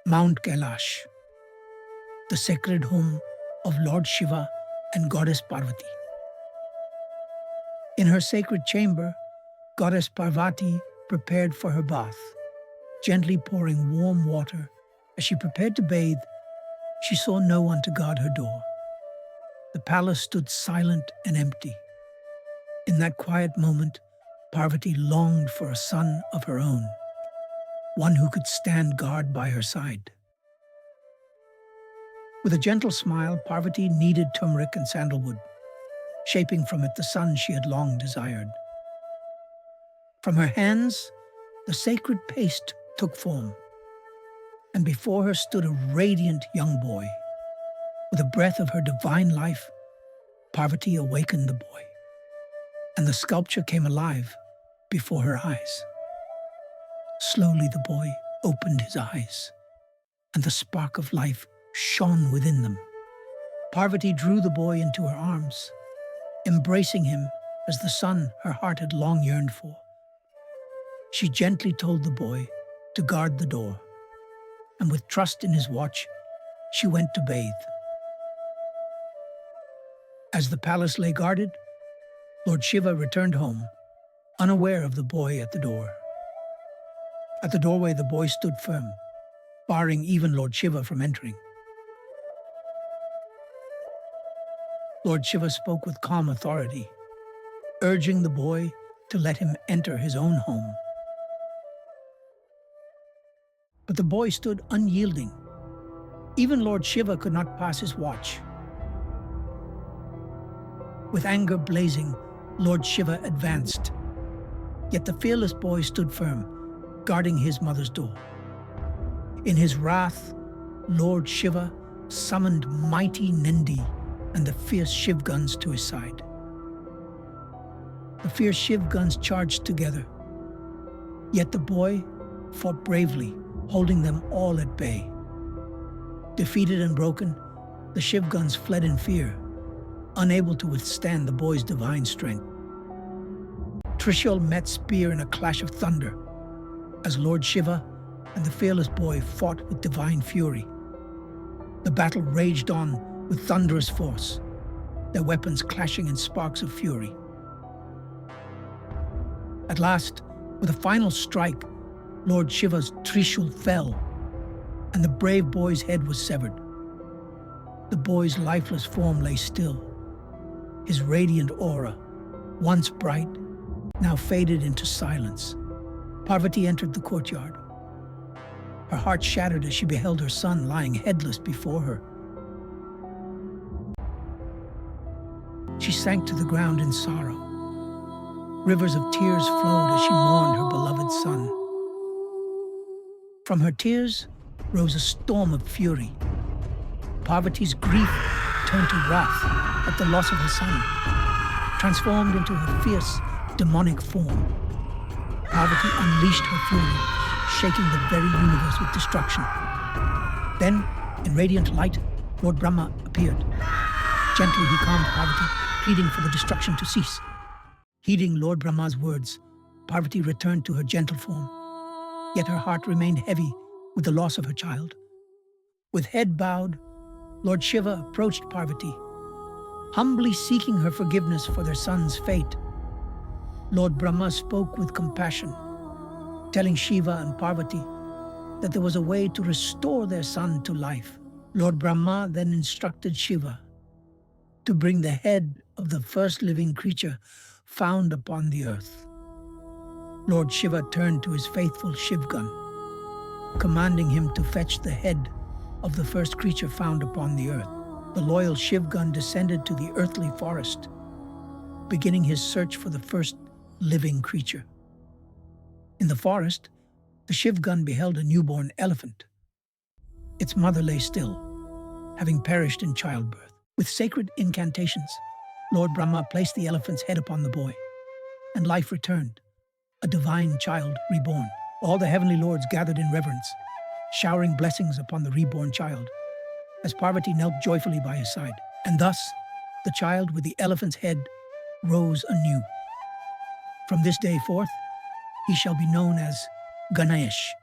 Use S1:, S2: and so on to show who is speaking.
S1: Mount Kailash, the sacred home of Lord Shiva and Goddess Parvati. In her sacred chamber, Goddess Parvati prepared for her bath, gently pouring warm water. As she prepared to bathe, she saw no one to guard her door. The palace stood silent and empty. In that quiet moment, Parvati longed for a son of her own, one who could stand guard by her side. With a gentle smile, Parvati kneaded turmeric and sandalwood, shaping from it the son she had long desired. From her hands, the sacred paste took form, and before her stood a radiant young boy. With a breath of her divine life, Parvati awakened the boy, and the sculpture came alive before her eyes. Slowly the boy opened his eyes, and the spark of life shone within them. Parvati drew the boy into her arms, embracing him as the son her heart had long yearned for. She gently told the boy to guard the door, and with trust in his watch, she went to bathe. As the palace lay guarded, Lord Shiva returned home, unaware of the boy at the door. At the doorway, the boy stood firm, barring even Lord Shiva from entering. Lord Shiva spoke with calm authority, urging the boy to let him enter his own home. But the boy stood unyielding. Even Lord Shiva could not pass his watch. With anger blazing, Lord Shiva advanced. Yet the fearless boy stood firm, guarding his mother's door. In his wrath, Lord Shiva summoned mighty Nandi and the fierce Shiv guns to his side. The fierce Shiv guns charged together. Yet the boy fought bravely, holding them all at bay. Defeated and broken, the Shiv guns fled in fear, unable to withstand the boy's divine strength. Trishul met spear in a clash of thunder, as Lord Shiva and the fearless boy fought with divine fury. The battle raged on with thunderous force, their weapons clashing in sparks of fury. At last, with a final strike, Lord Shiva's Trishul fell, and the brave boy's head was severed. The boy's lifeless form lay still. His radiant aura, once bright, now faded into silence. Parvati entered the courtyard. Her heart shattered as she beheld her son lying headless before her. She sank to the ground in sorrow. Rivers of tears flowed as she mourned her beloved son. From her tears rose a storm of fury. Parvati's grief turned to wrath at the loss of her son, transformed into her fierce, demonic form. Parvati unleashed her fury, shaking the very universe with destruction. Then, in radiant light, Lord Brahma appeared. Gently he calmed Parvati, pleading for the destruction to cease. Heeding Lord Brahma's words, Parvati returned to her gentle form. Yet her heart remained heavy with the loss of her child. With head bowed, Lord Shiva approached Parvati, humbly seeking her forgiveness for their son's fate. Lord Brahma spoke with compassion, telling Shiva and Parvati that there was a way to restore their son to life. Lord Brahma then instructed Shiva to bring the head of the first living creature found upon the earth. Lord Shiva turned to his faithful Shivgun, commanding him to fetch the head of the first creature found upon the earth. The loyal Shivgun descended to the earthly forest, beginning his search for the first living creature. In the forest, the Shivgun beheld a newborn elephant. Its mother lay still, having perished in childbirth. With sacred incantations, Lord Brahma placed the elephant's head upon the boy, and life returned, a divine child reborn. All the heavenly lords gathered in reverence, showering blessings upon the reborn child, as Parvati knelt joyfully by his side. And thus, the child with the elephant's head rose anew. From this day forth, he shall be known as Ganesh,